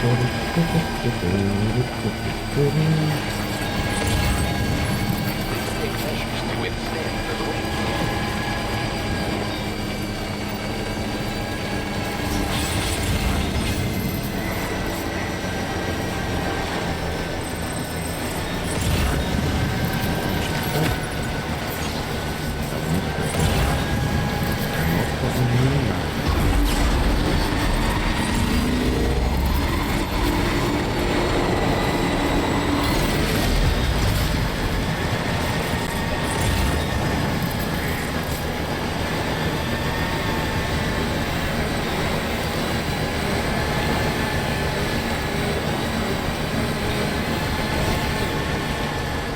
Take measures to withstand the wind.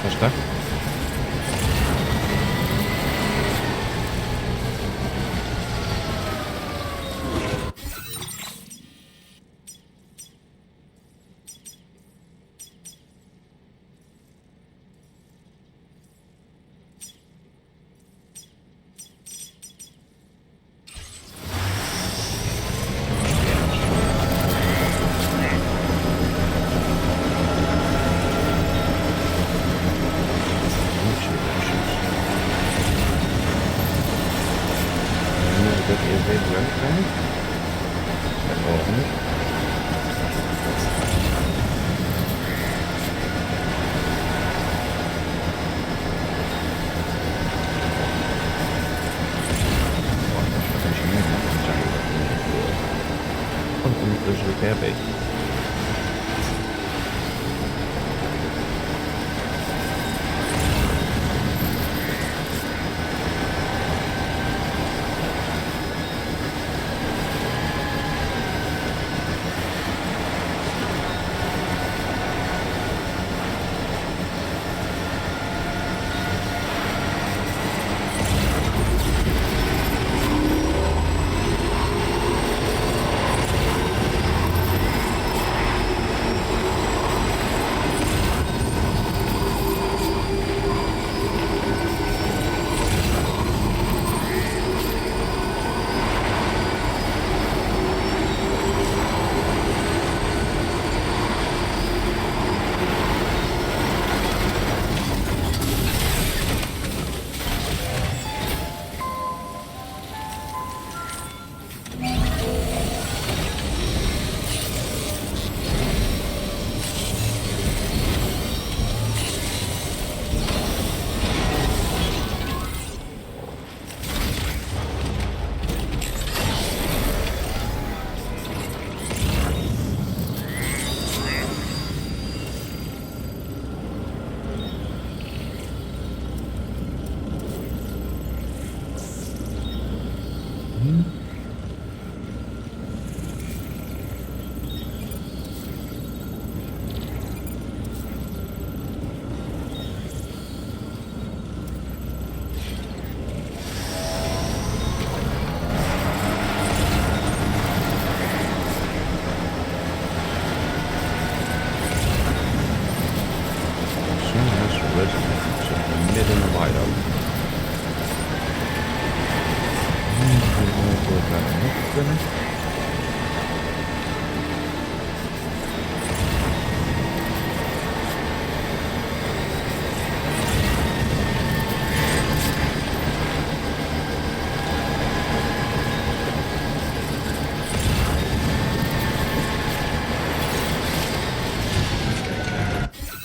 Versta? Dat is even leuk zijn. De volgende. Ondertussen weer bezig.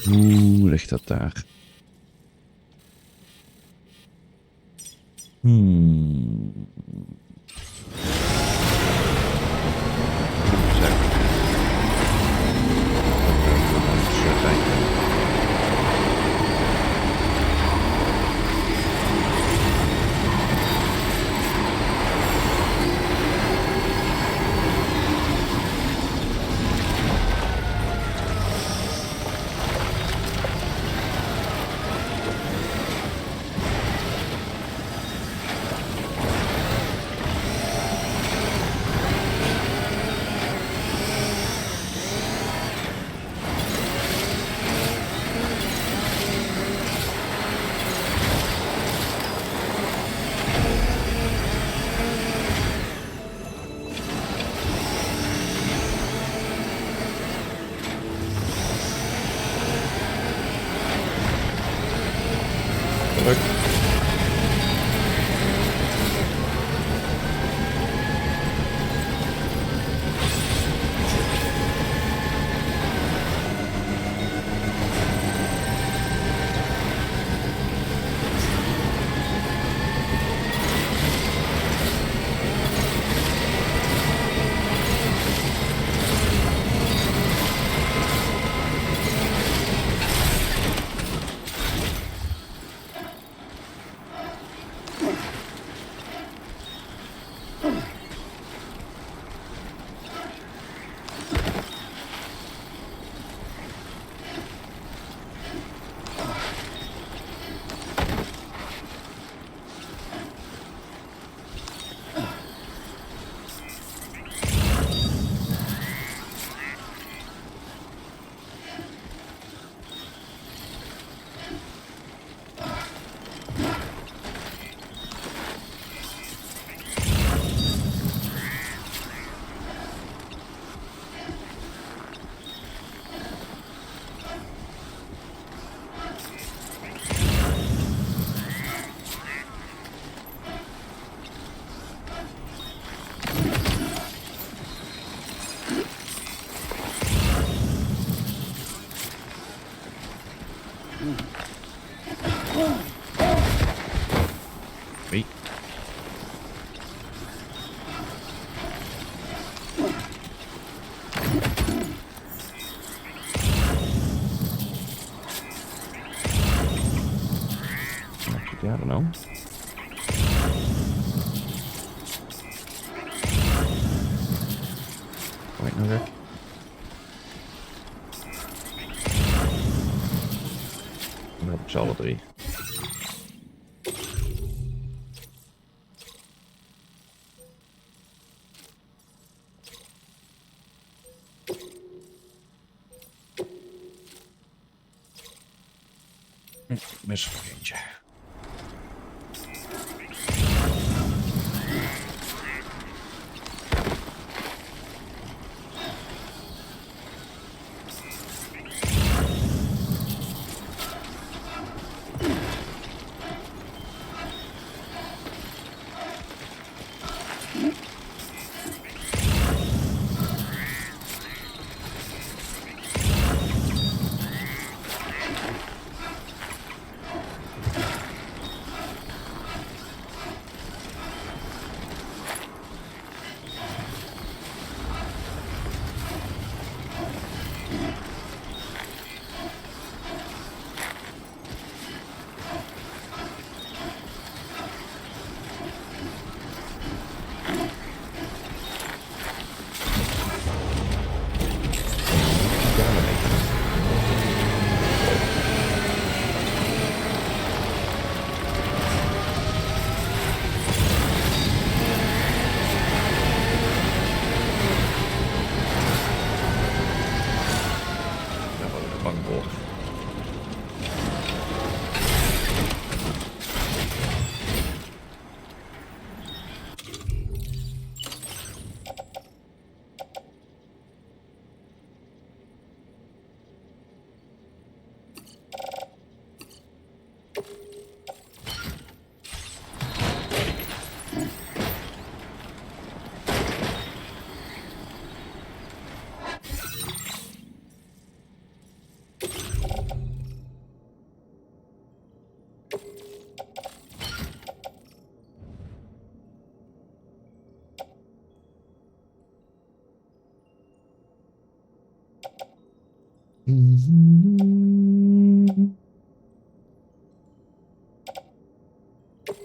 Hoe ligt dat daar? Actually, I don't know. Wait, no, there. Dan heb ik ze alle drie. Mis er nog eentje.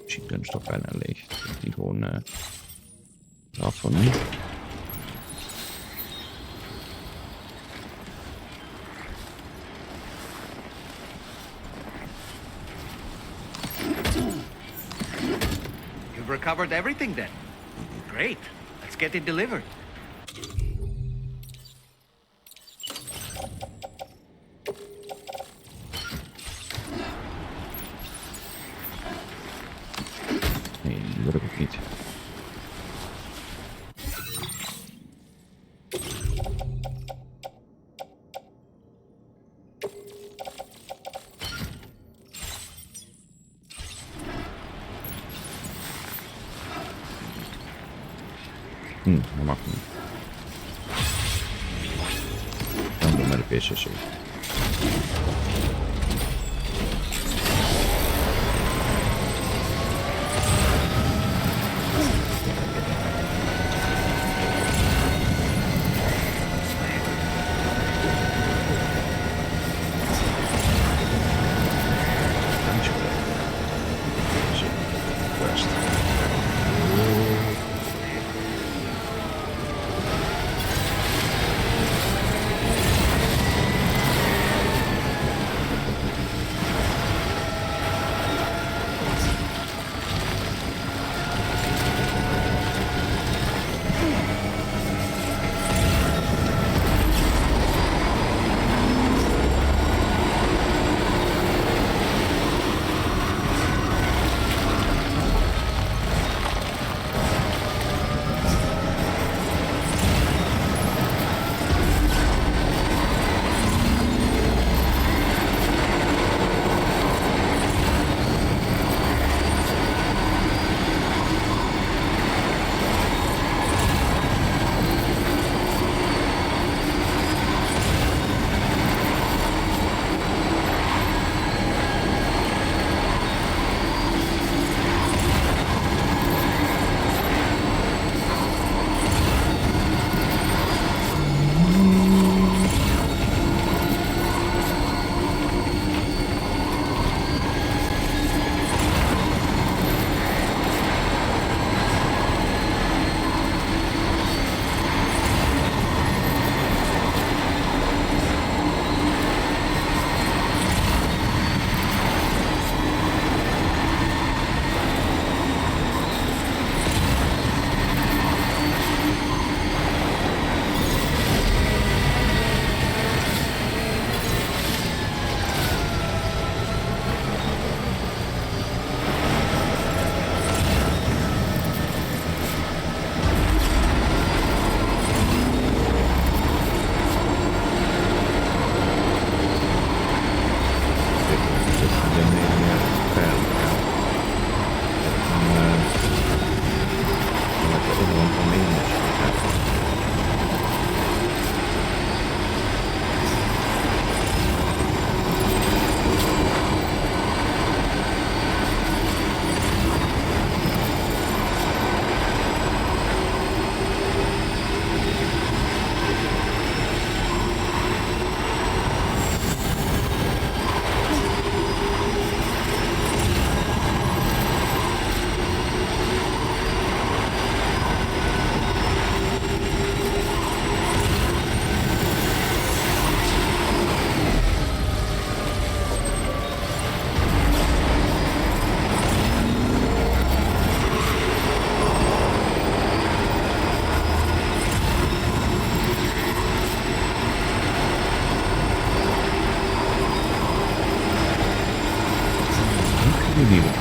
Misschien is toch bijna leeg. Die gewoon af van nu. You've recovered everything then. Great. Let's get it delivered. Nee, die wil ik ook niet. Dat mag niet. Dan doen we met de PCC.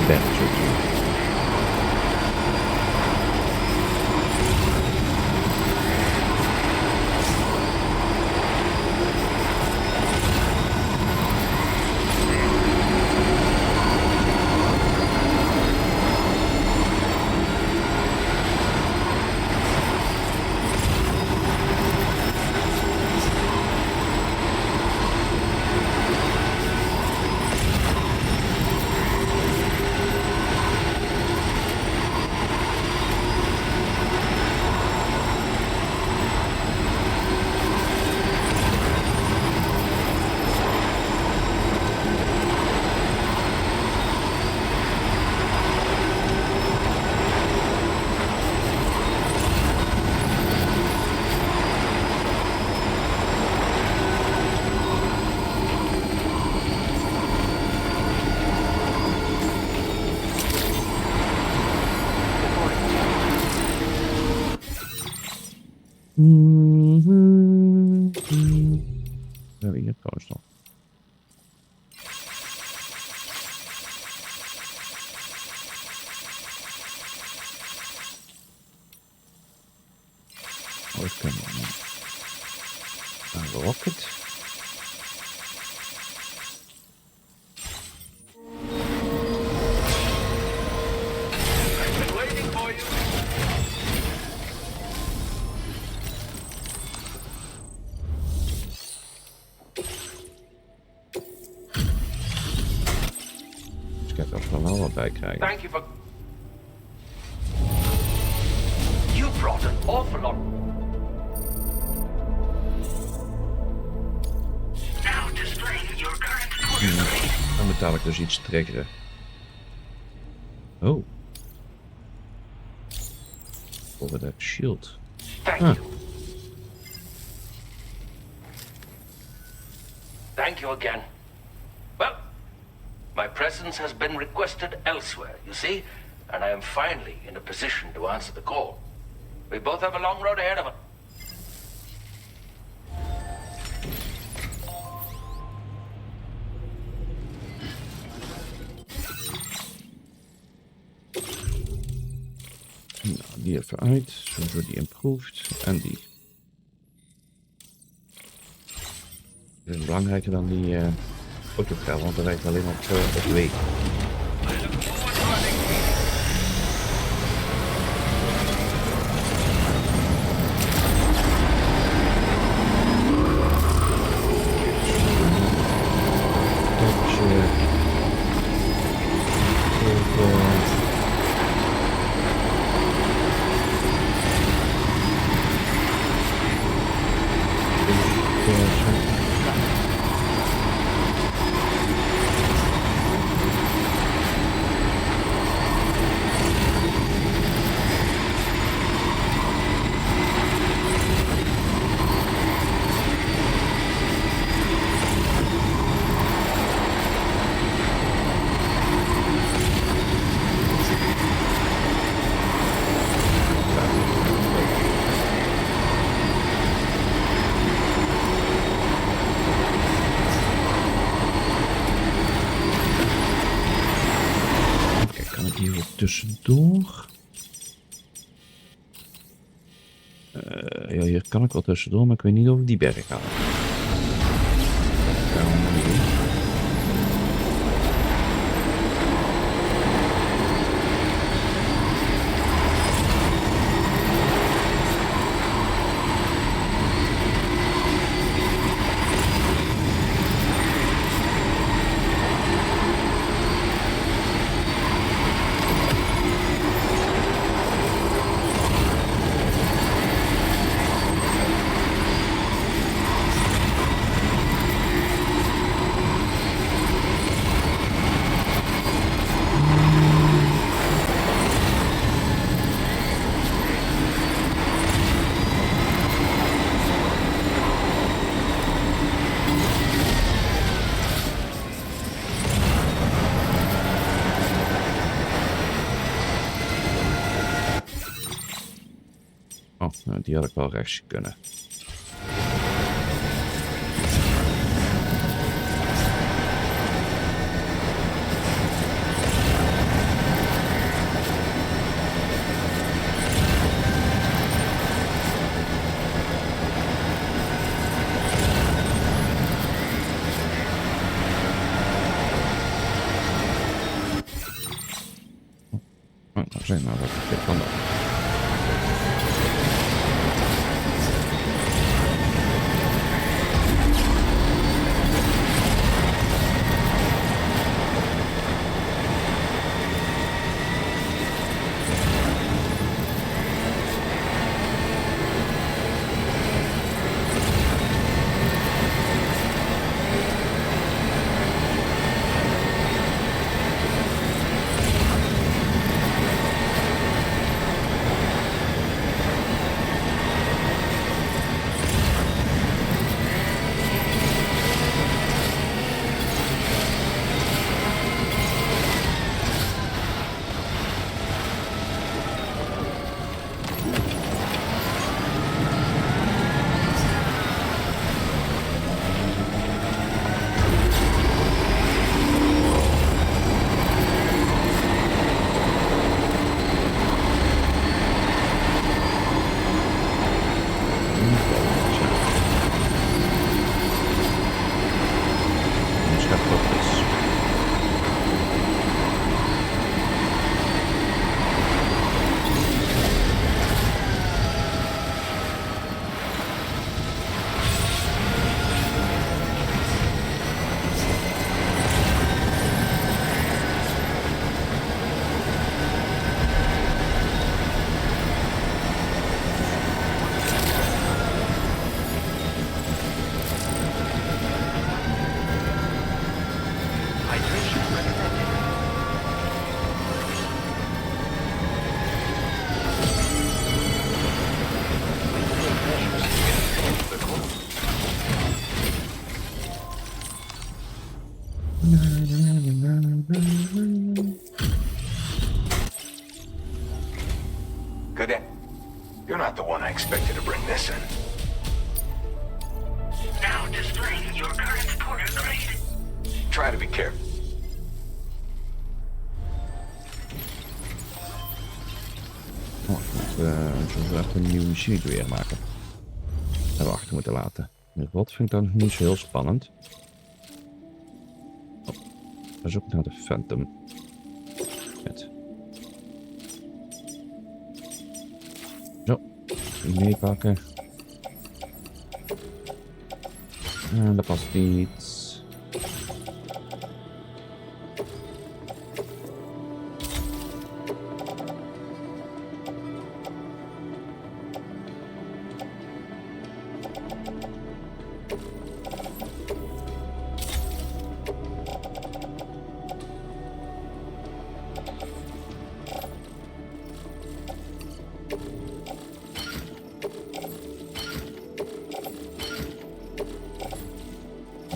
berg zo te zien. We hebben hier trouwens nog. Oh, ik kan een rocket. Ik heb er wel wat bij krijgen. Thank you for... You brought an awful lot. Now displaying your current... Dan betaal ik dus iets triggeren. Oh. Over de shield. Thank you. Thank you again. Well, my presence has been requested elsewhere, you see, and I am finally in a position to answer the call. We both have a long road ahead of us. Nou, die even uit, zo die improved. En die. Dat is belangrijker dan die autotrail, want dat rijdt alleen op wegen. Tussendoor. Ja, hier kan ik wel tussendoor, maar ik weet niet of ik die berg ga. Oh, nou, die had ik wel rechts kunnen. zijn, maar wat dit kan dan. Good day. You're not the one I expected to bring this in. Now displaying your current porter grade. Try to be careful. Oh, zullen we even een nieuwe serie weer maken. Hebben we achter moeten laten. Wat vind ik dan niet zo heel spannend. Oh, we zoeken naar de Phantom. Vet. Zo, die meepakken. En dat past niet.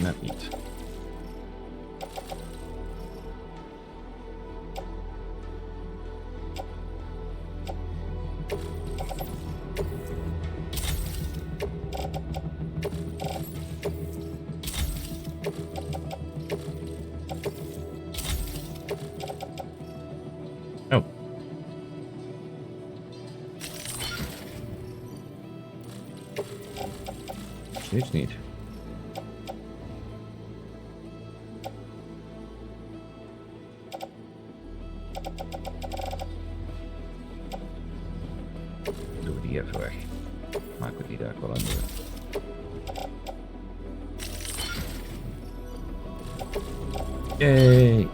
Net niet. Oh. Steeds niet. Doe die even weg. Maken we die daar wel aan doen. Yay!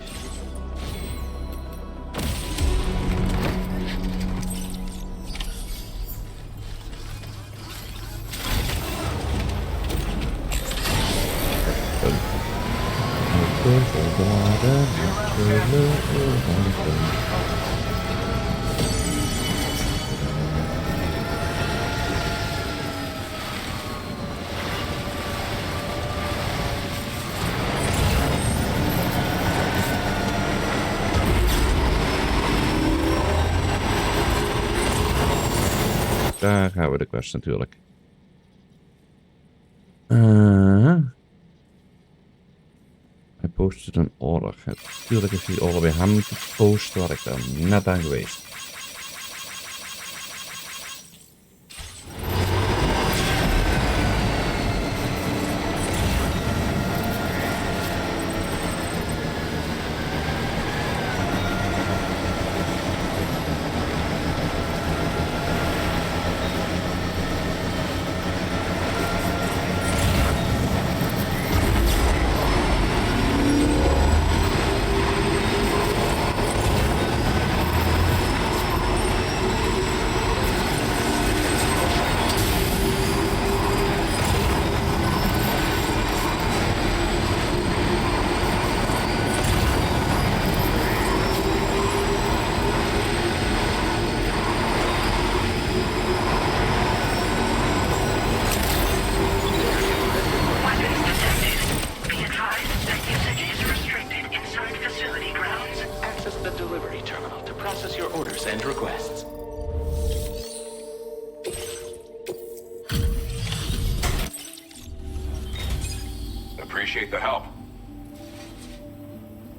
Daar gaan we de quest natuurlijk. Hij postte een order. Natuurlijk is die order bij hem gepost, waar ik daar net aan geweest. appreciate the help.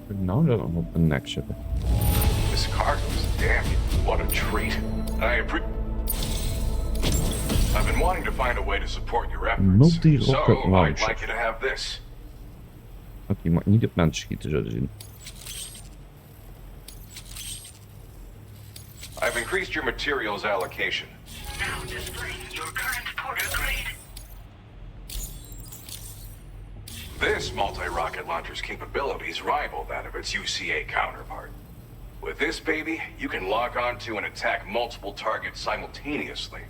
Nou, dan nog op een nek zitten. This cargo's damn, what a treat. I've been wanting to find a way to support your efforts. Multi-rocket So, I'd launcher. like you to have this. Oké, je mag niet op mensen schieten, zo te zien. I've increased your materials allocation. Now displaying your current porter grade. This multi-rocket launcher's capabilities rival that of its UCA counterpart. With this baby, you can log on to and attack multiple targets simultaneously.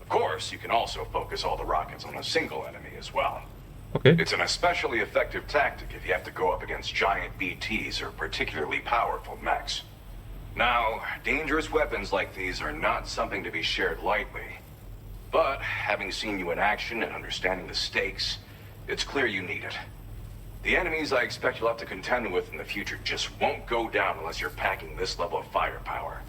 Of course, you can also focus all the rockets on a single enemy as well. Oké. It's an especially effective tactic if you have to go up against giant BTs or particularly powerful mechs. Now, dangerous weapons like these are not something to be shared lightly. But, having seen you in action and understanding the stakes, it's clear you need it. The enemies I expect you'll have to contend with in the future just won't go down unless you're packing this level of firepower.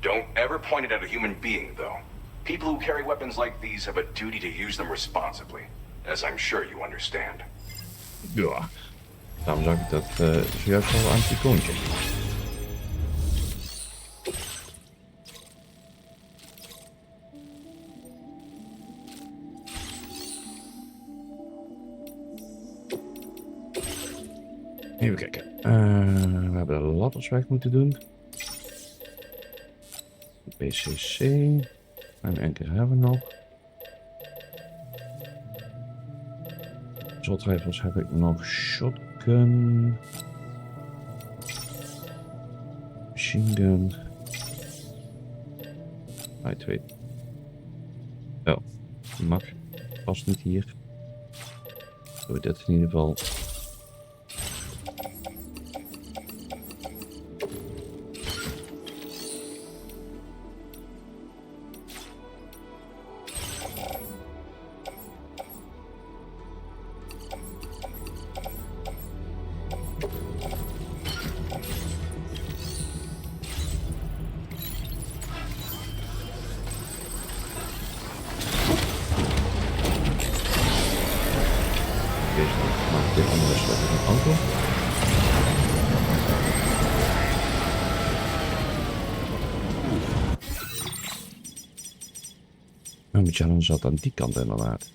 Don't ever point it at a human being, though. People who carry weapons like these have a duty to use them responsibly, as I'm sure you understand. Ja. Daarom zag ik dat zojuist al aan het icoontje. Even kijken. We hebben de ladders weg moeten doen. PCC. En enkele hebben we nog. Zotrifles heb ik nog. Shotgun. Machine gun. Hij twee. Oh, die mag. Past niet hier. Doe dit in ieder geval. Dit andere slot is een auto. Mijn challenge zat aan die kant inderdaad.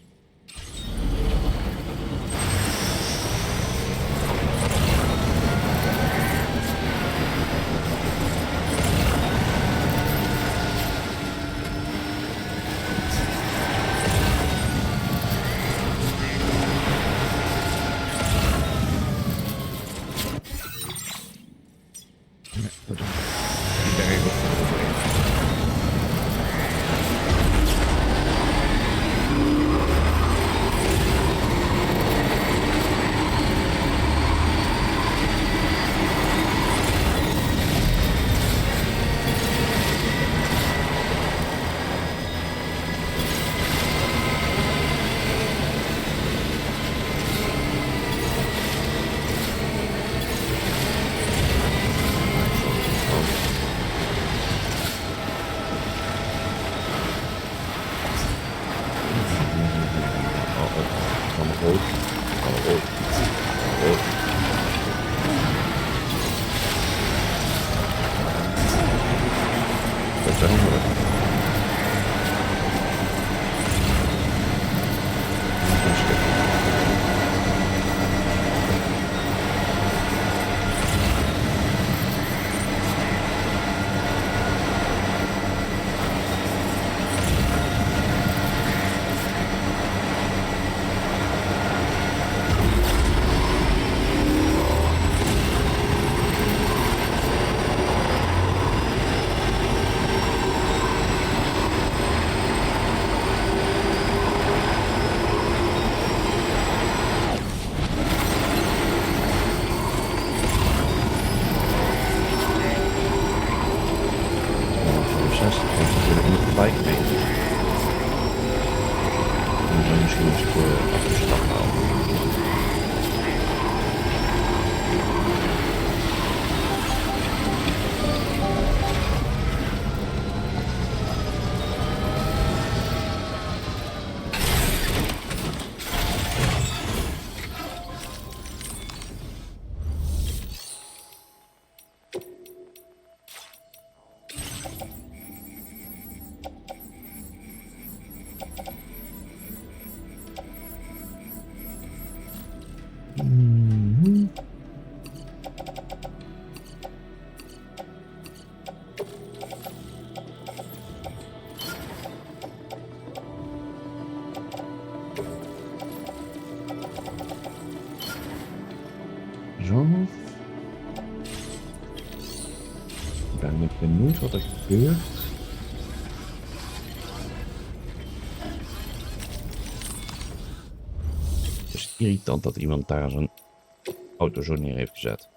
Mhm. Zo. Ik ben benieuwd wat er gebeurt. Het is irritant dat iemand daar zijn auto zo neer heeft gezet.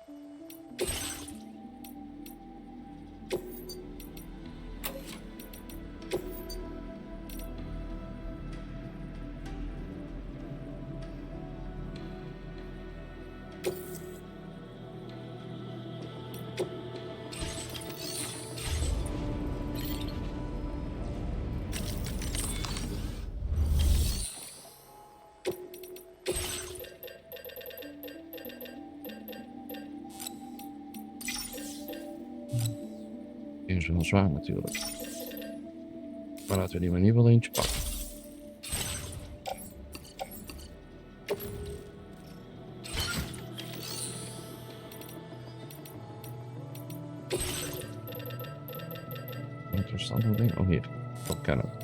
Die is wel zwaar natuurlijk. Maar laten we die maar in ieder geval eentje pakken. Interessant ding. Oh hier. Dat kan ook.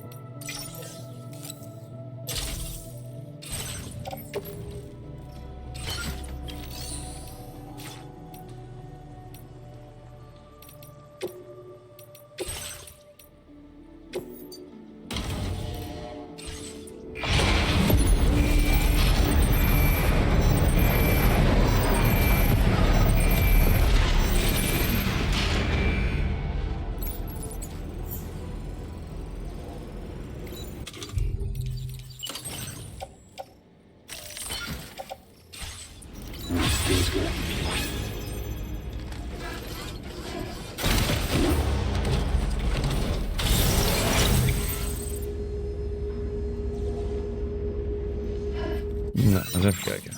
Nou, eens even kijken.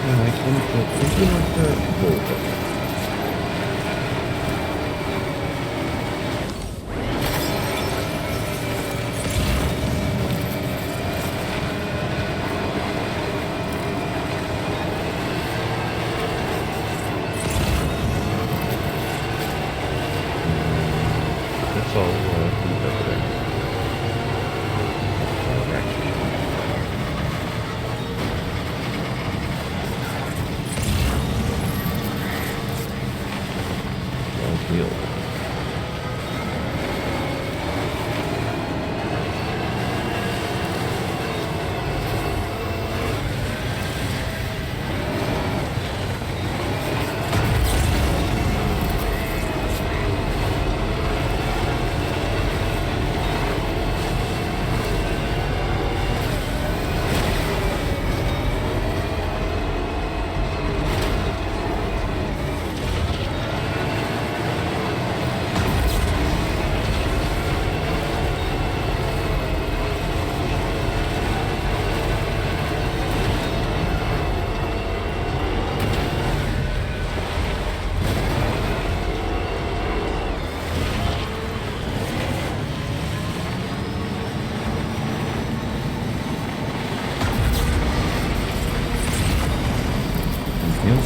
Hij komt iemand boven. Dat zal goed hebben.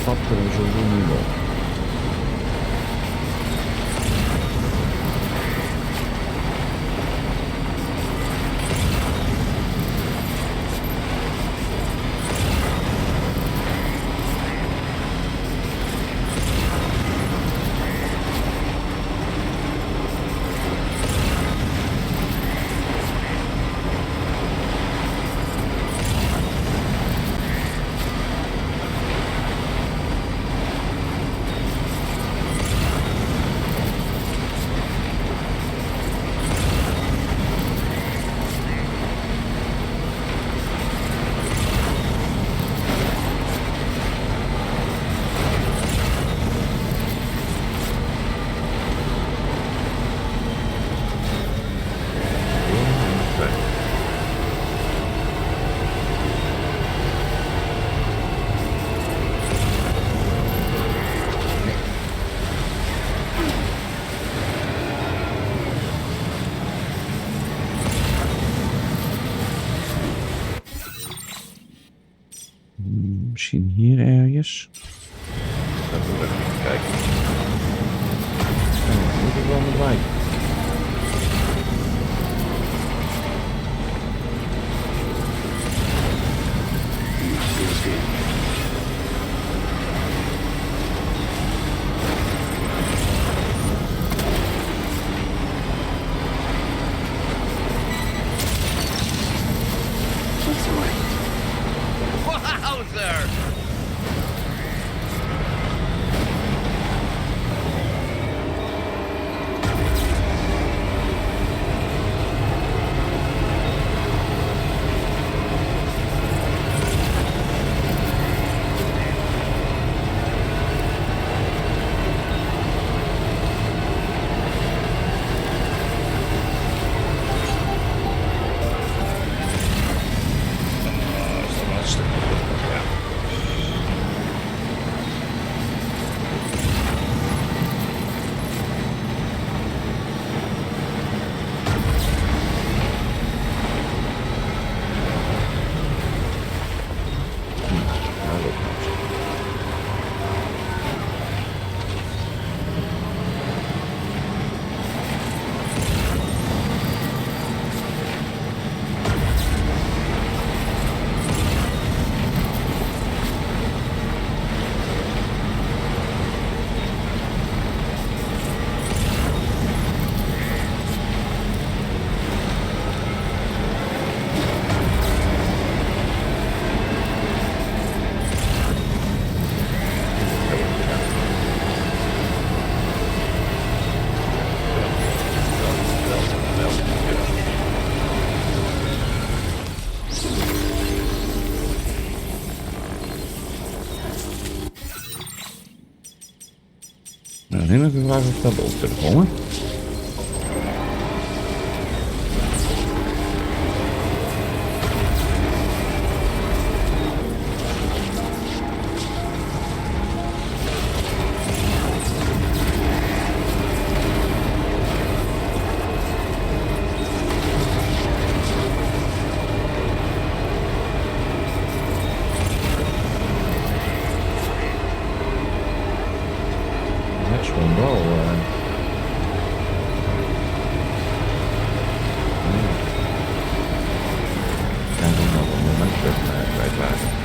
stap kunnen we sowieso niet door. Misschien hier ergens. Dat moet ik even kijken. Ja, moet ik wel met wijk. Wowzer! Nou, dan heb ik de vraag of dat op kunnen komen. Dat is gewoon wel... Ja, dan nog een moment kwijtraken.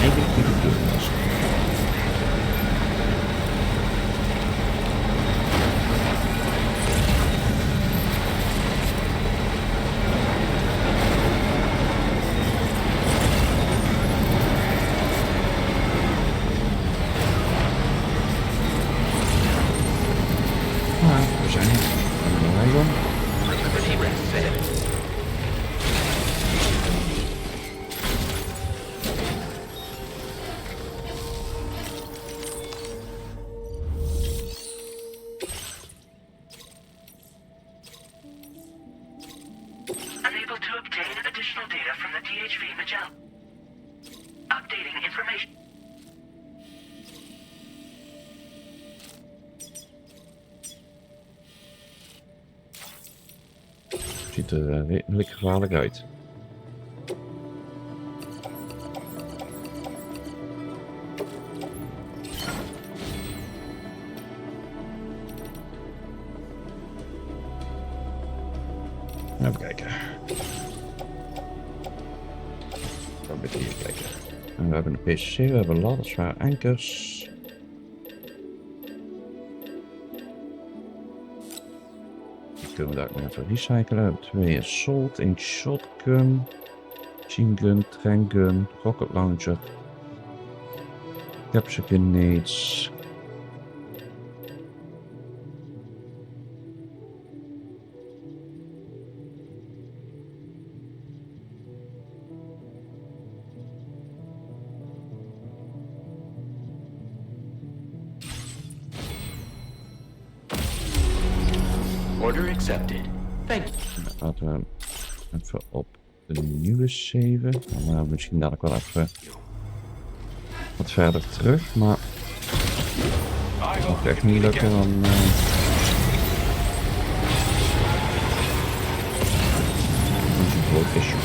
Eigenlijk niet de bedoeling was. information. Ziet er redelijk gevaarlijk uit. Even kijken. Wat moet hier kijken? En we hebben een PC, we hebben ladders, zware ankers. Die kunnen we daar ook nog even recyclen. We hebben 2 assault, 1 shotgun, machine gun, traingun, rocket launcher, capsule grenades. Order accepted. Thank you. Laten we hem even op de nieuwe saven. Dan gaan we misschien dadelijk wel even wat verder terug. Maar als het echt niet lukken, dan is het een groot issue.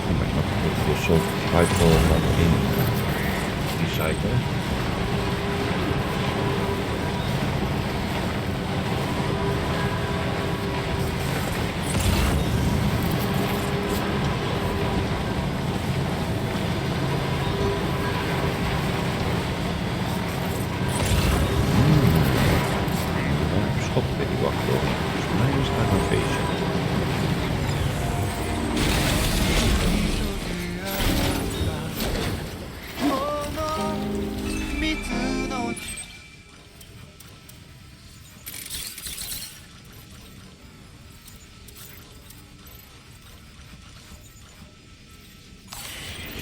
Ik ben nog een soort rifle in recyclen. Schot weet ik wacht door. Volgens mij is daar een feestje.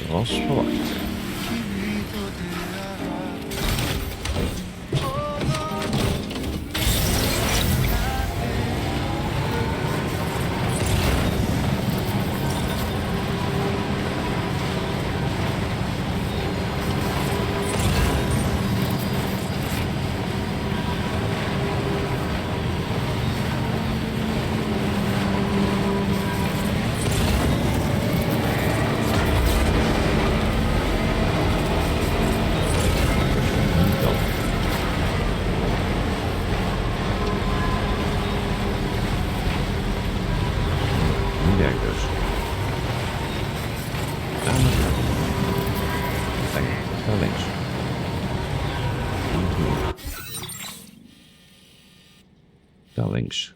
Zoals verwacht. Daar links.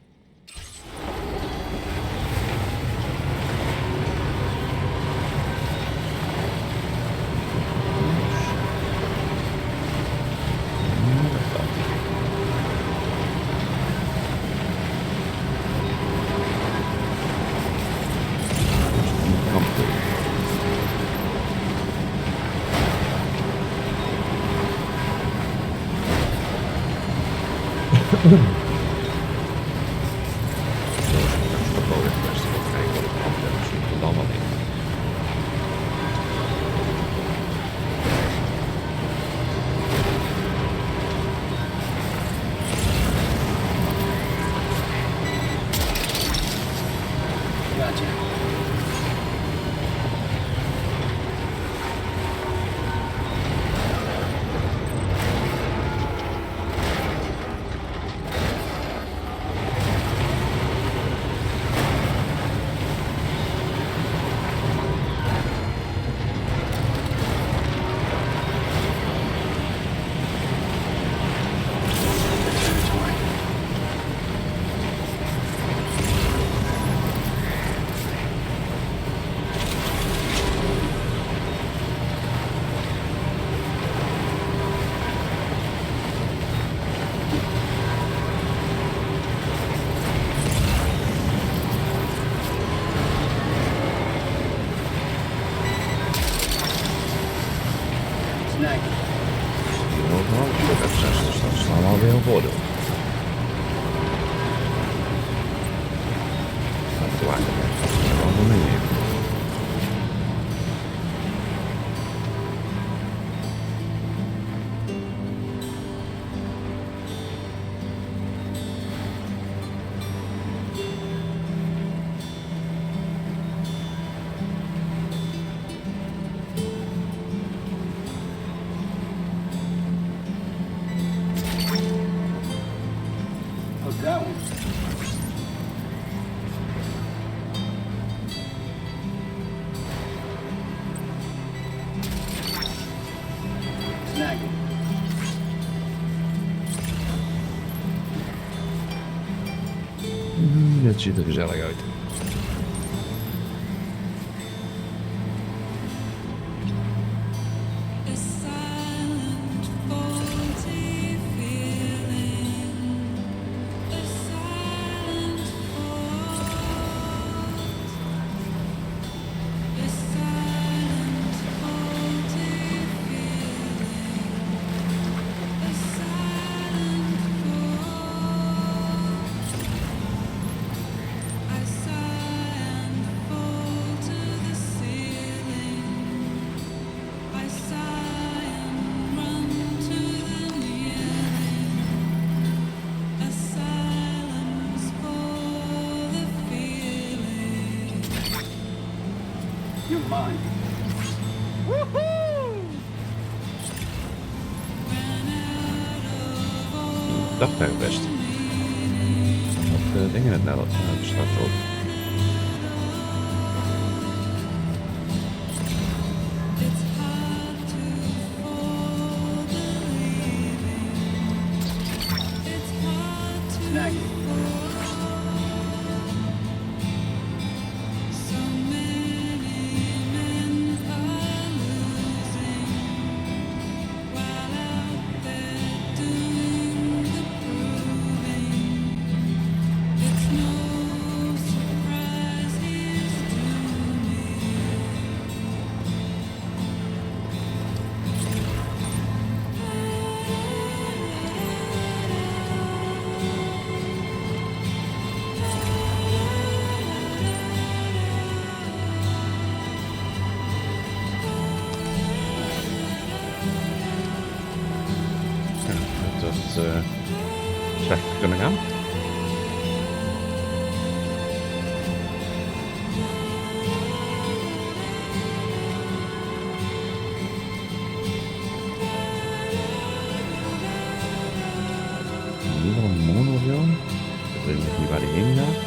zwaar. Waarom niet? How's that one? Snag it. Dat ziet er gezellig uit. A silent, faulty feeling. A silent fault. A silent, faulty feeling. A silent fault. I sigh and fall to the ceiling. I sigh and run to the kneeling. A silence for the feeling. You're mine. Ran out of all Dat werkt best. Wat dingen het nou dat start op. it's hard to fall believing. It's hard to Snag it. so many men are losing while out there doing the proving. It's no surprise he's to me. Dat slecht kunnen gaan. Hier wel een monorail. Ik weet nog niet waar die heen gaat.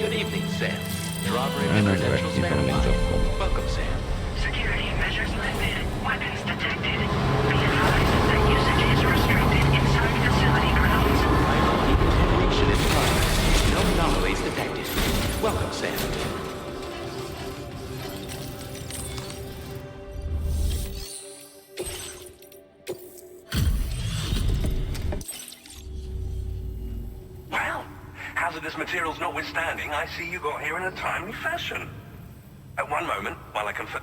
Good evening, Sam. Drawbridge En dan credentials krijg je van links verified. afkomen. Welcome, Sam. Security measures lifted. Weapons detected. Be advised that usage is restricted inside facility grounds. Priority continuation is progress. No anomalies detected. Welcome, Sam. Well, hazardous materials notwithstanding, I see you got here in a timely fashion. At one moment, while I confirm...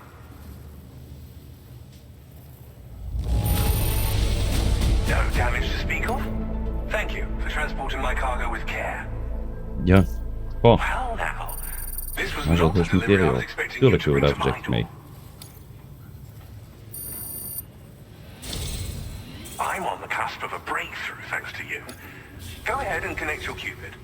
No damage to speak of? Thank you for transporting my cargo with care. Ja. Oh, Well now, this was maar zo not the dus delivery I material. was expecting you Tuurlijk to doen we bring daar to my voorzichtig mee. door. I'm on the cusp of a breakthrough thanks to you. Go ahead and connect your Cupid.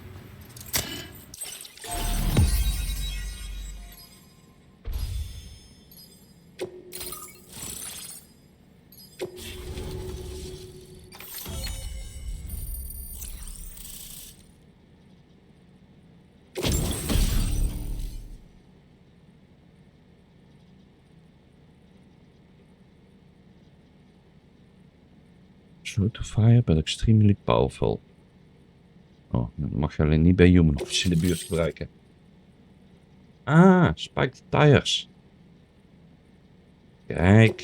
Shoot to fire, but extremely powerful. Oh, dat mag je alleen niet bij human office in de buurt gebruiken. Ah, spiked tires. Kijk.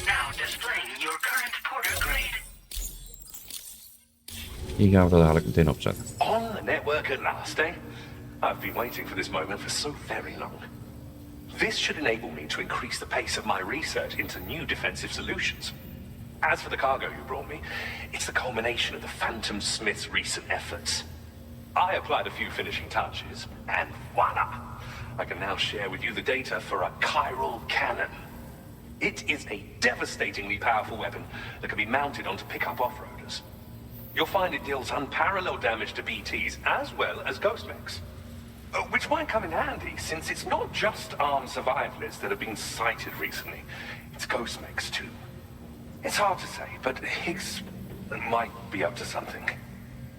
Now displaying your current porter grade. Hier gaan we er dadelijk meteen op zetten. On the network at last, eh? I've been waiting for this moment for so very long. This should enable me to increase the pace of my research into new defensive solutions. As for the cargo you brought me, it's the culmination of the Phantom Smith's recent efforts. I applied a few finishing touches, and voila! I can now share with you the data for a chiral cannon. It is a devastatingly powerful weapon that can be mounted onto pickup off-roaders. You'll find it deals unparalleled damage to BTs as well as ghost mechs. Which might come in handy, since it's not just armed survivalists that have been sighted recently. It's ghost mechs too. It's hard to say, but Higgs might be up to something.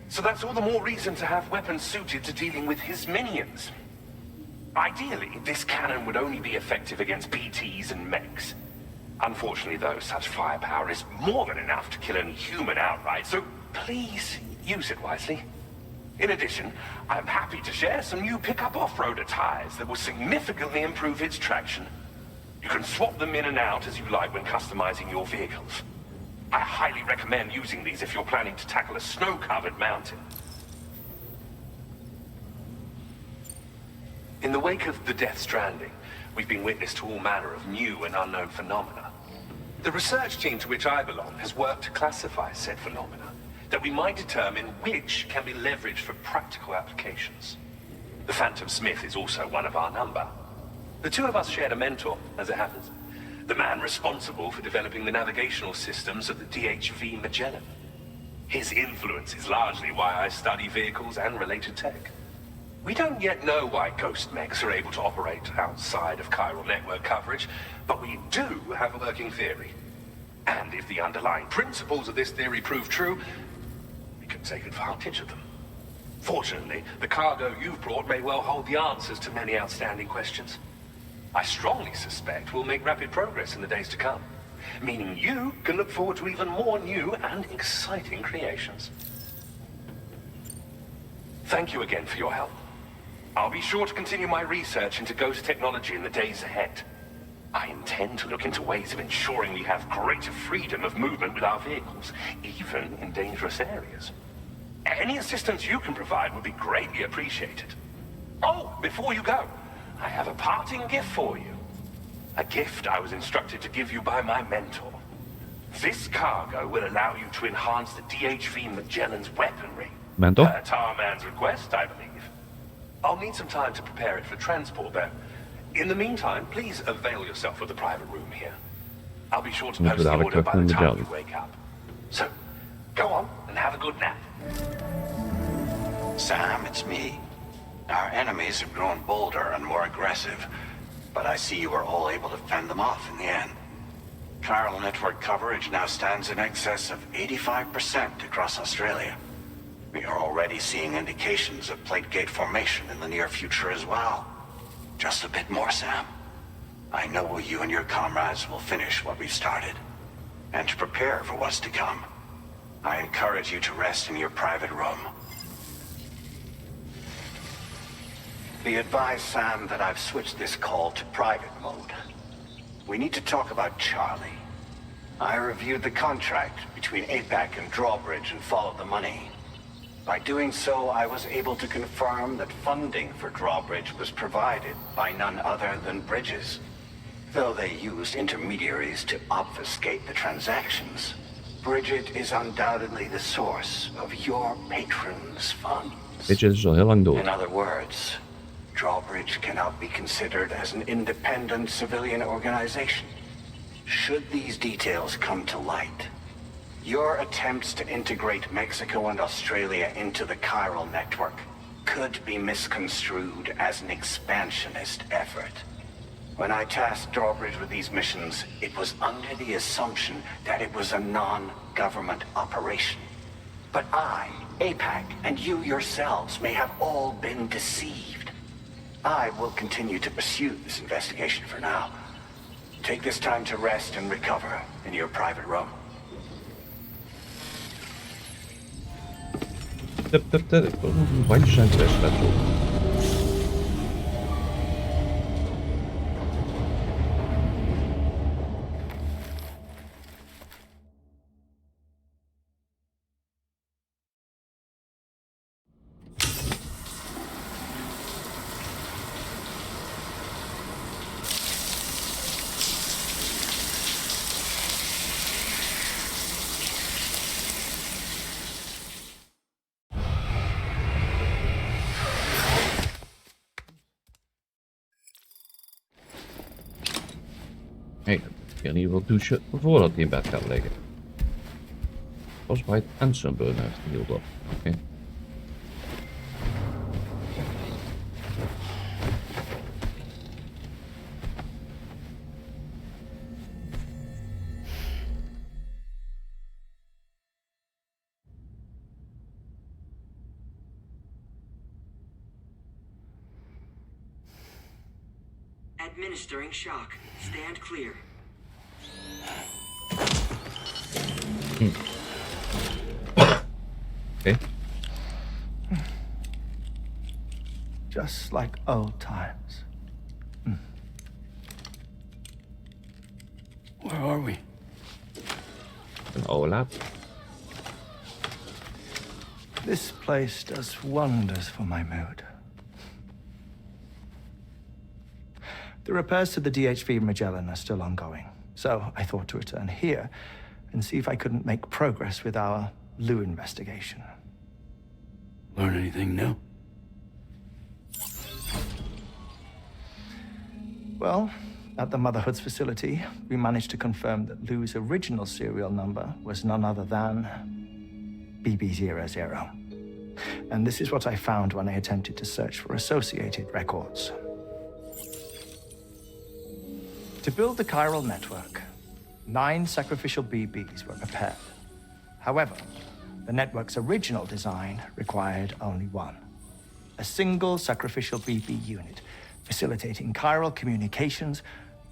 So that's all the more reason to have weapons suited to dealing with his minions. Ideally, this cannon would only be effective against BTs and mechs. Unfortunately, though, such firepower is more than enough to kill any human outright, so please use it wisely. In addition, I'm happy to share some new pickup off-roader tires that will significantly improve its traction. You can swap them in and out as you like when customizing your vehicles. I highly recommend using these if you're planning to tackle a snow-covered mountain. In the wake of the Death Stranding, we've been witness to all manner of new and unknown phenomena. The research team to which I belong has worked to classify said phenomena, that we might determine which can be leveraged for practical applications. The Phantom Smith is also one of our number. The two of us shared a mentor, as it happens. The man responsible for developing the navigational systems of the DHV Magellan. His influence is largely why I study vehicles and related tech. We don't yet know why ghost mechs are able to operate outside of chiral network coverage, but we do have a working theory. And if the underlying principles of this theory prove true, we can take advantage of them. Fortunately, the cargo you've brought may well hold the answers to many outstanding questions. I strongly suspect we'll make rapid progress in the days to come, meaning you can look forward to even more new and exciting creations. Thank you again for your help. I'll be sure to continue my research into ghost technology in the days ahead. I intend to look into ways of ensuring we have greater freedom of movement with our vehicles, even in dangerous areas. Any assistance you can provide would be greatly appreciated. Oh, before you go, I have a parting gift for you. A gift I was instructed to give you by my mentor. This cargo will allow you to enhance the DHV Magellan's weaponry. Mentor? Per Tarman's request, I believe. I'll need some time to prepare it for transport, though. In the meantime, please avail yourself of the private room here. I'll be sure to Moeten post we the dadelijk order terug by naar the de time Magellan. you wake up. So, go on and have a good nap. Sam, it's me. Our enemies have grown bolder and more aggressive, but I see you were all able to fend them off in the end. Chiral network coverage now stands in excess of 85% across Australia. We are already seeing indications of plate gate formation in the near future as well. Just a bit more, Sam. I know you and your comrades will finish what we've started, and to prepare for what's to come. I encourage you to rest in your private room. Be advised, Sam, that I've switched this call to private mode. We need to talk about Charlie. I reviewed the contract between APAC and Drawbridge and followed the money. By doing so, I was able to confirm that funding for Drawbridge was provided by none other than Bridges. Though they used intermediaries to obfuscate the transactions, Bridget is undoubtedly the source of your patron's funds. Weet je, het is al heel lang dood. In other words, Drawbridge cannot be considered as an independent civilian organization. Should these details come to light, your attempts to integrate Mexico and Australia into the chiral network could be misconstrued as an expansionist effort. When I tasked Drawbridge with these missions, it was under the assumption that it was a non-government operation. But I, APAC, and you yourselves may have all been deceived. I will continue to pursue this investigation for now. Take this time to rest and recover in your private room. Ik wil nog een bandje zijn geweest, let op. Hey, dan moet je in ieder geval douchen voordat hij in bed gaat liggen. Frostbite en sunburn heeft hij heel op. Oké. Administering shock. Stand clear. Okay. Just like old times. Where are we? Een oude lab. This place does wonders for my mood. The repairs to the DHV Magellan are still ongoing, so I thought to return here and see if I couldn't make progress with our Lou investigation. Learn anything new? Well, at the Motherhood's facility, we managed to confirm that Lou's original serial number was none other than BB00. And this is what I found when I attempted to search for associated records. To build the chiral network, 9 sacrificial BBs were prepared. However, the network's original design required only 1. A single sacrificial BB unit, facilitating chiral communications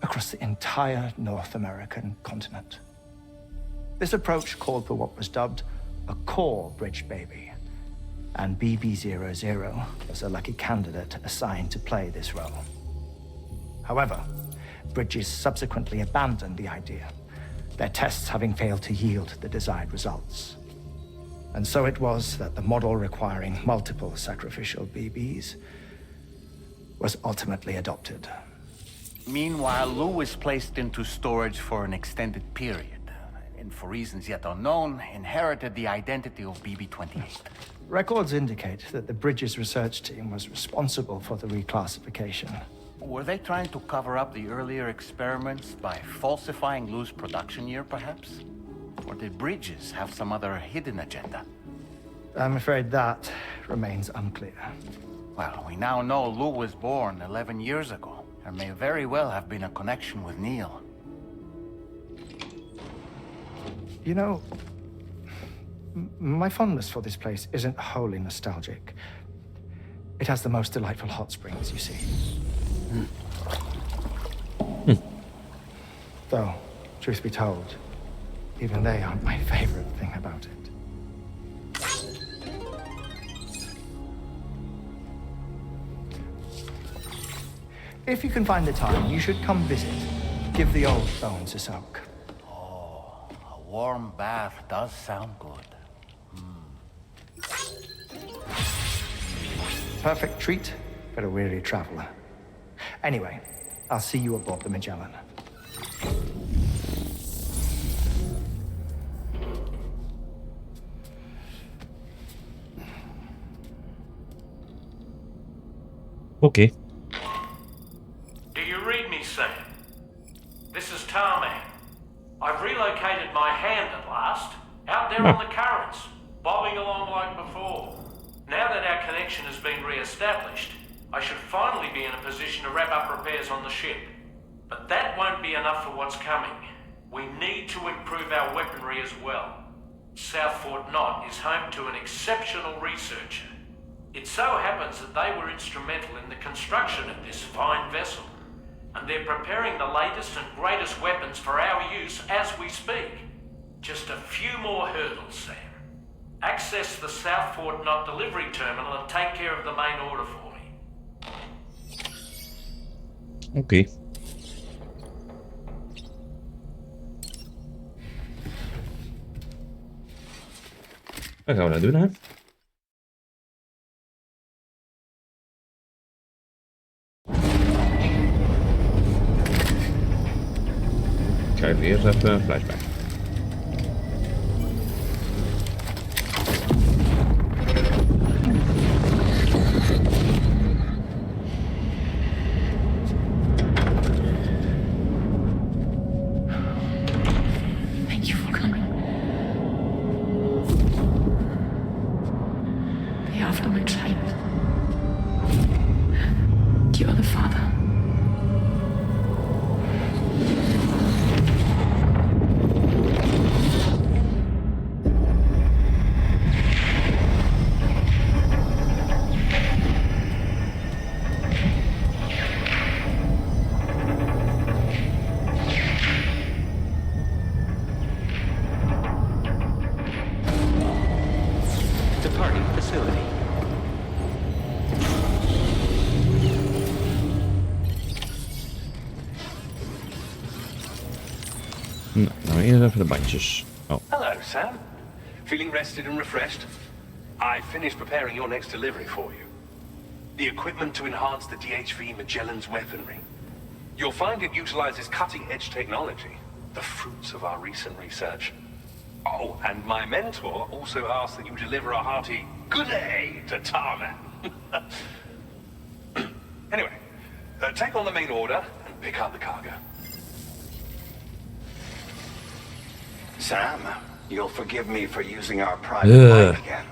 across the entire North American continent. This approach called for what was dubbed a core bridge baby, and BB00 was a lucky candidate assigned to play this role. However, Bridges subsequently abandoned the idea, their tests having failed to yield the desired results. And so it was that the model requiring multiple sacrificial BBs was ultimately adopted. Meanwhile, Lou was placed into storage for an extended period, and for reasons yet unknown, inherited the identity of BB-28. Records indicate that the Bridges research team was responsible for the reclassification. Were they trying to cover up the earlier experiments by falsifying Lou's production year, perhaps? Or did Bridges have some other hidden agenda? I'm afraid that remains unclear. Well, we now know Lou was born 11 years ago. There may very well have been a connection with Neil. You know, my fondness for this place isn't wholly nostalgic. It has the most delightful hot springs, you see. Though, truth be told, even they aren't my favorite thing about it. If you can find the time, you should come visit. Give the old bones a soak. Oh, a warm bath does sound good. Perfect treat for a weary traveler. Anyway, I'll see you aboard the Magellan. Okay. Do you read me, Sam? This is Tarman. I've relocated my hand at last, out there on the currents, bobbing along like before. Now that our connection has been re-established, I should finally be in a position to wrap up repairs on the ship. But that won't be enough for what's coming. We need to improve our weaponry as well. South Fort Knot is home to an exceptional researcher. It so happens that they were instrumental in the construction of this fine vessel, and they're preparing the latest and greatest weapons for our use as we speak. Just a few more hurdles, Sam. Access the South Fort Knot delivery terminal and take care of the main order for me. Oké. Wat gaan we dat doen, hè? Ik ga eerst even een flashback. so much hate. You're the father. Departing facility. Nou, eerst even de bandjes. Oh, Hello, Sam. Feeling rested and refreshed? I finished preparing your next delivery for you. The equipment to enhance the DHV Magellan's weaponry. You'll find it utilizes cutting-edge technology, the fruits of our recent research. Oh, and my mentor also asked that you deliver a hearty good day to Tarman. Anyway, take on the main order and pick up the cargo. Sam, you'll forgive me for using our private line again.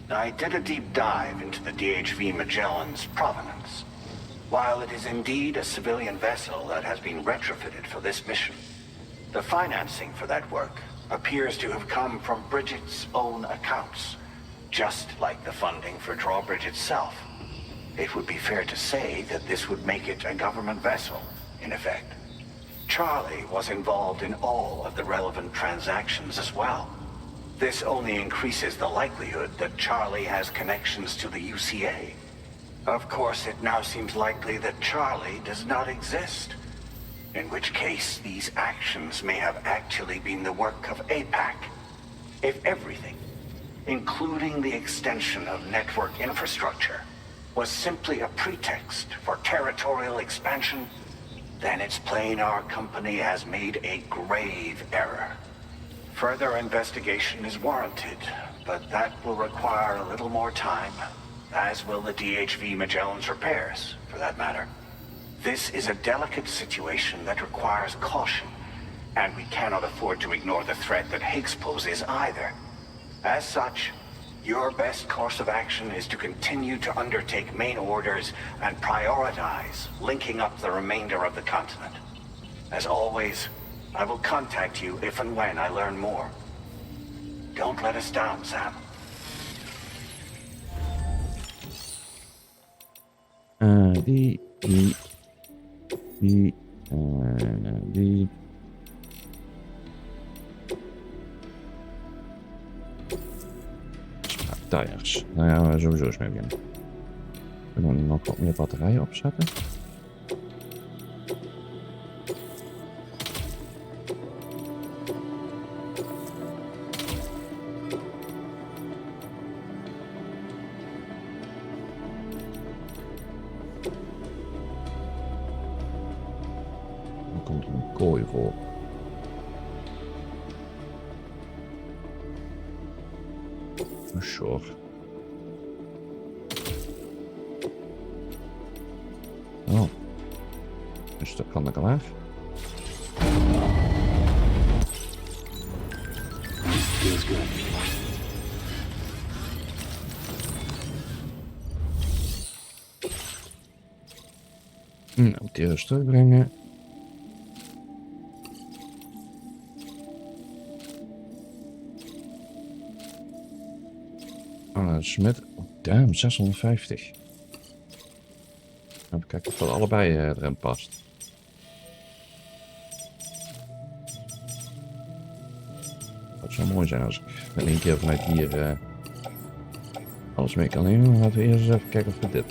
I did a deep dive into the DHV Magellan's provenance. While it is indeed a civilian vessel that has been retrofitted for this mission, the financing for that work appears to have come from Bridget's own accounts, just like the funding for Drawbridge itself. It would be fair to say that this would make it a government vessel, in effect. Charlie was involved in all of the relevant transactions as well. This only increases the likelihood that Charlie has connections to the UCA. Of course, it now seems likely that Charlie does not exist, in which case these actions may have actually been the work of APAC. If everything, including the extension of network infrastructure, was simply a pretext for territorial expansion, then it's plain our company has made a grave error. Further investigation is warranted, but that will require a little more time, as will the DHV Magellan's repairs, for that matter. This is a delicate situation that requires caution, and we cannot afford to ignore the threat that Higgs poses either. As such, your best course of action is to continue to undertake main orders and prioritize linking up the remainder of the continent. As always, I will contact you if and when I learn more. Don't let us down, Sam. Die. Tires. Nou ja, sowieso eens mee beginnen. Kunnen we nog wat meer batterijen opzetten? Dan komt er een kooi voor. Sure. Oh. Dus dat kan er klaar. Feels good. Nou, die eerst terugbrengen. Smit. Oh, damn, 650. Even kijken of dat allebei erin past. Dat zou mooi zijn als ik in één keer vanuit hier alles mee kan nemen. Laten we eerst eens even kijken of we dit...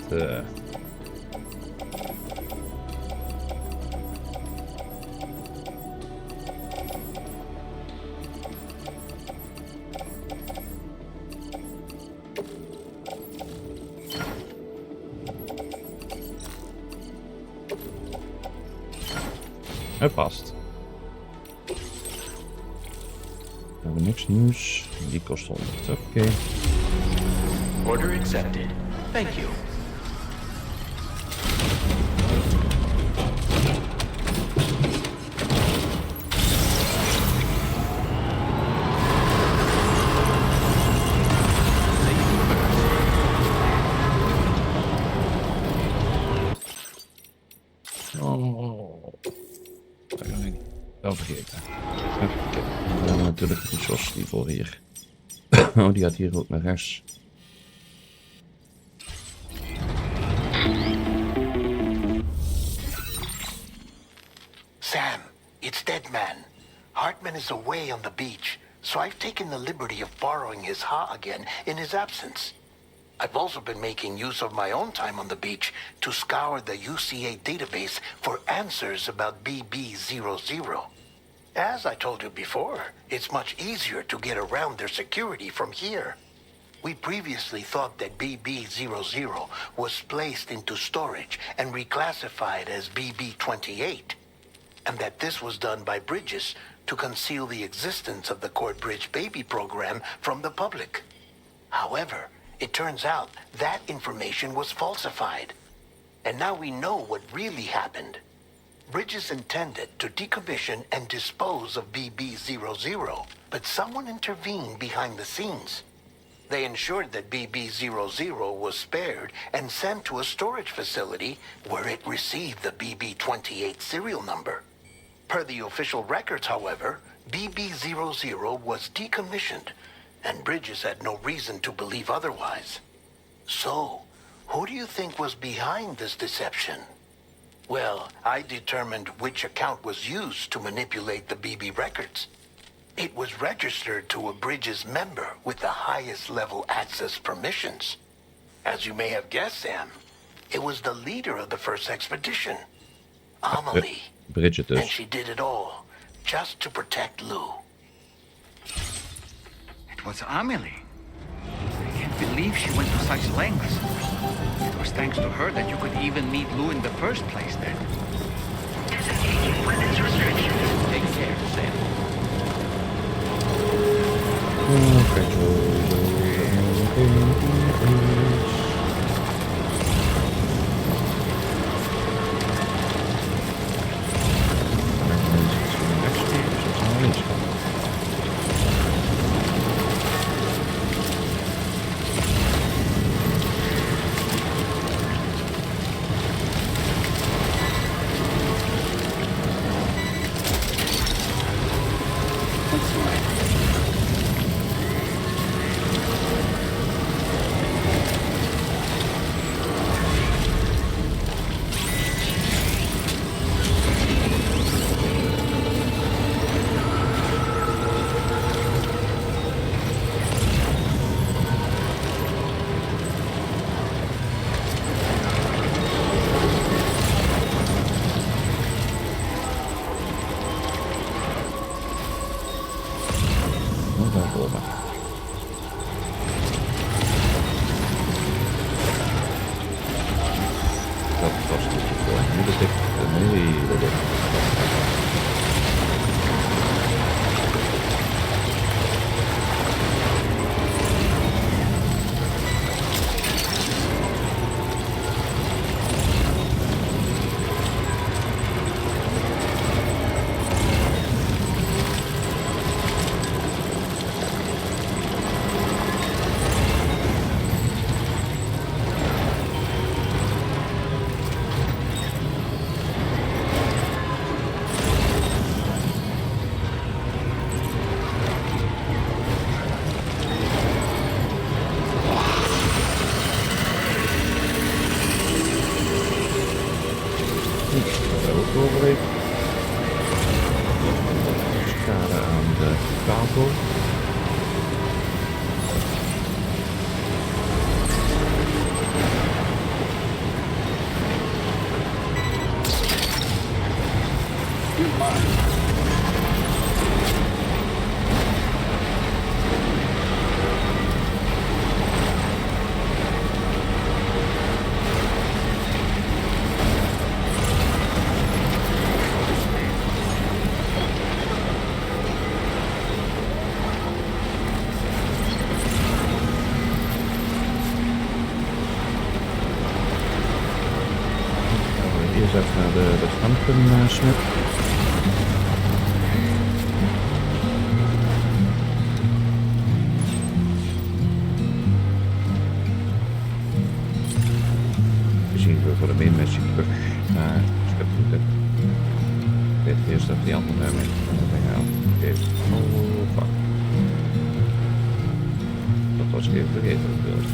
Het past. We hebben niks nieuws. Die kost 100. Oké. Order accepted. Thank you. The universe vergeten. Oké. We hebben natuurlijk de resource die voor hier. Oh, die gaat hier ook naar rechts. Sam, it's Deadman. Hartman is away on the beach, so I've taken the liberty of borrowing his ha again in his absence. I've also been making use of my own time on the beach to scour the UCA database for answers about BB00. As I told you before, it's much easier to get around their security from here. We previously thought that BB00 was placed into storage and reclassified as BB28, and that this was done by Bridges to conceal the existence of the Court Bridge baby program from the public. However, it turns out that information was falsified. And now we know what really happened. Bridges intended to decommission and dispose of BB00, but someone intervened behind the scenes. They ensured that BB00 was spared and sent to a storage facility where it received the BB28 serial number. Per the official records, however, BB00 was decommissioned, and Bridges had no reason to believe otherwise. So, who do you think was behind this deception? Well, I determined which account was used to manipulate the BB records. It was registered to a Bridges member with the highest level access permissions. As you may have guessed, Sam, it was the leader of the first expedition, Amelie. Bridget dus. And she did it all just to protect Lou. It was Amelie. I can't believe she went to such lengths. It was thanks to her that you could even meet Lou in the first place then. Disengaging weapons restrictions. Take care, Sam. Schade aan de kabel. Eerst even naar de stampensmith. We zien we voor de main missie terug naar Schiphoeken. Ik weet eerst dat die andere mee. even vergeten natuurlijk.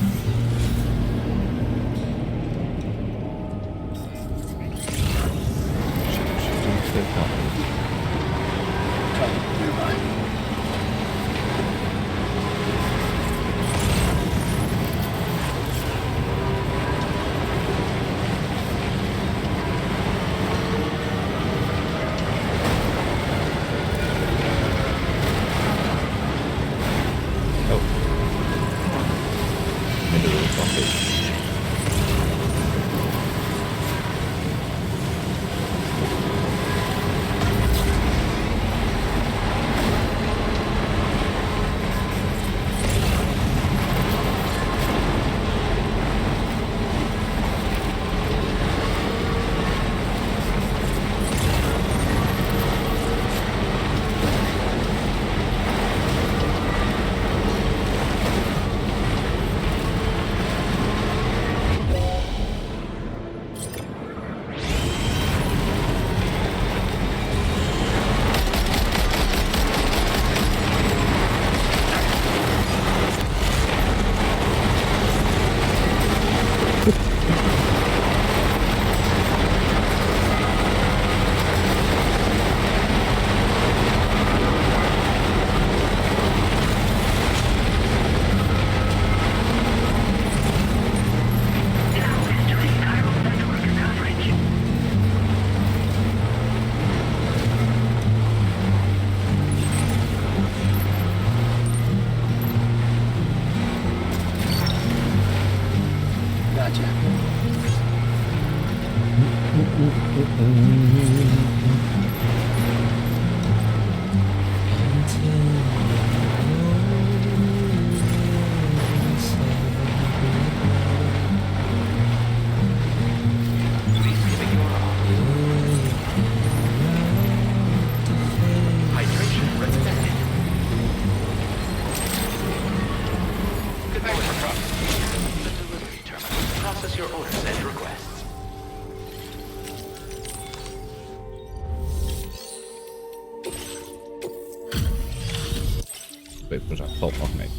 Valt nog mee.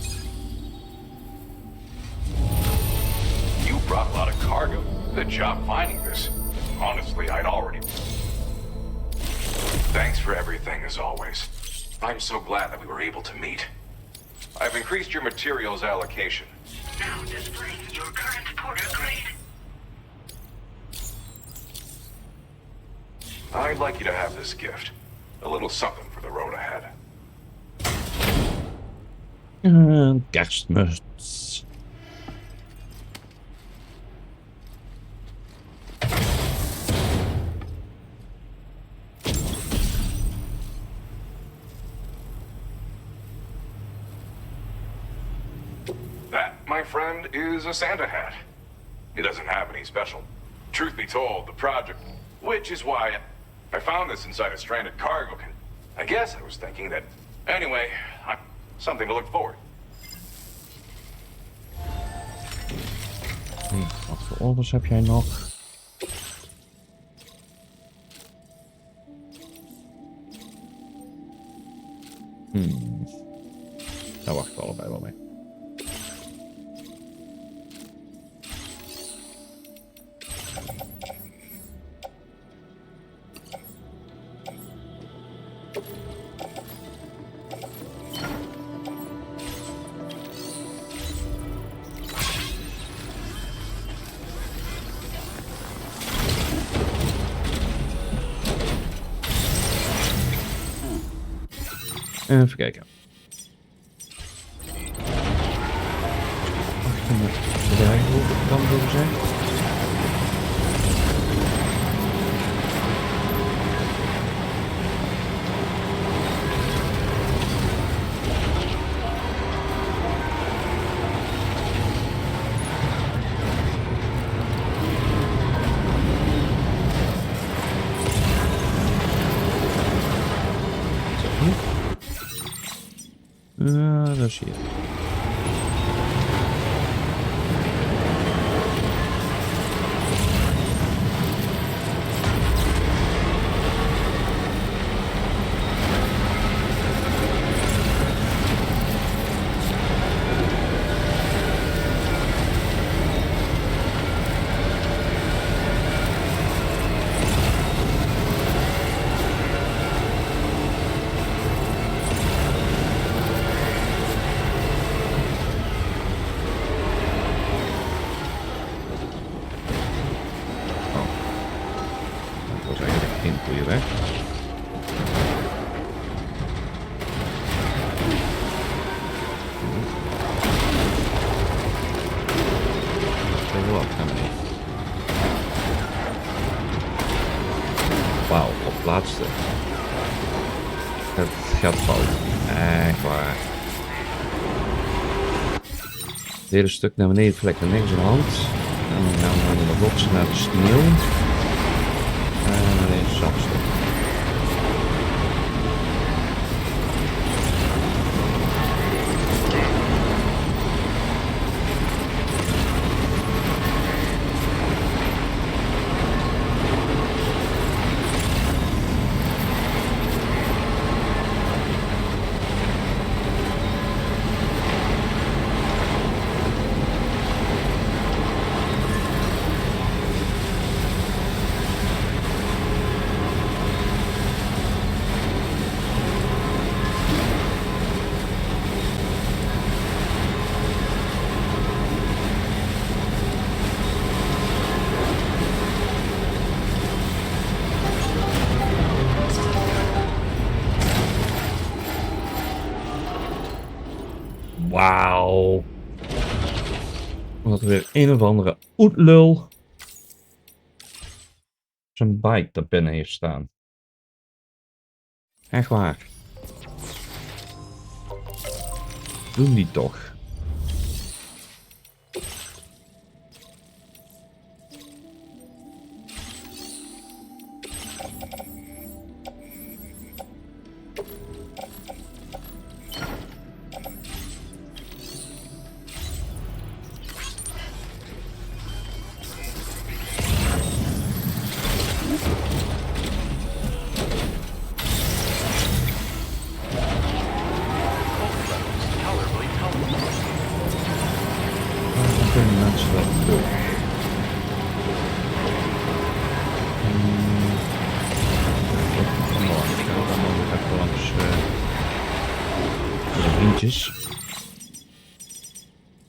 You brought a lot of cargo. Good job finding this. Honestly, I'd already... Thanks for everything, as always. I'm so glad that we were able to meet. I've increased your materials allocation. Now displaying your current porter grade. I'd like you to have this gift. A little something for the road ahead. Kerstmuts. That, my friend, is a Santa hat. It doesn't have any special. Truth be told, the project, which is why I found this inside a stranded cargo can. I guess I was thinking that. Anyway, something to look forward. Wat voor orders heb jij nog? Daar wachten we allebei wel mee. Even kijken. De rijhoek kan door zijn. Dat zie je. goede weg. Wauw, op laatste. Het gaat fout. Echt waar. Het hele stuk naar beneden, vlek naar niks aan de hand. En dan gaan we naar de rotsen naar de sneeuw. En dan een zapstuk. Wauw. Wat weer een of andere oetlul zijn bike daar binnen heeft staan. Echt waar. Doen die toch.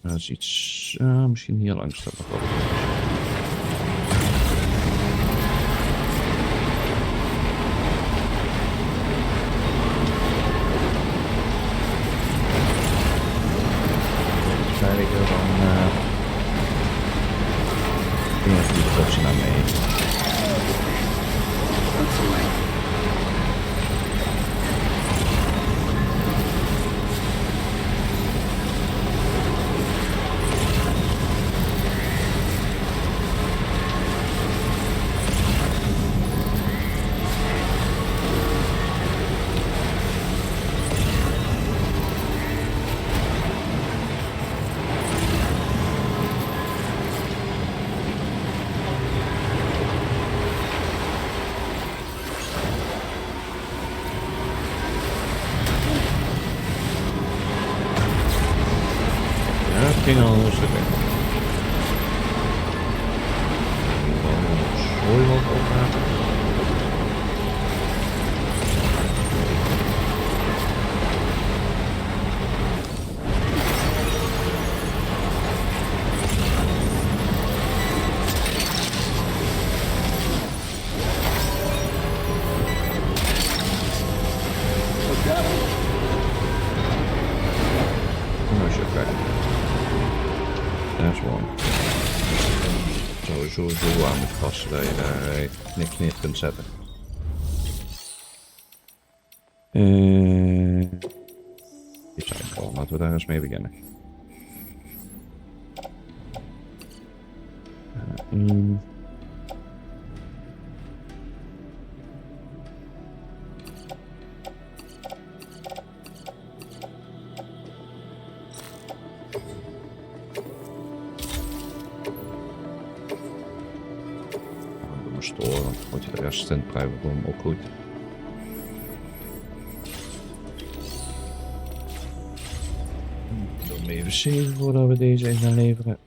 Dat is iets, misschien hier langs dat nog wel. Veiliger dan ja, die botsen naar mee. Ging al een stuk weg. Zooi wat opraten. Sowieso aan moet passen dat je daar niks neer kunt zetten. Dit zijn gewoon, laten we daar eens mee beginnen. Storen, dan wordt je de resistent prijven voor hem ook goed. Dan even 7 voordat we deze in gaan leveren.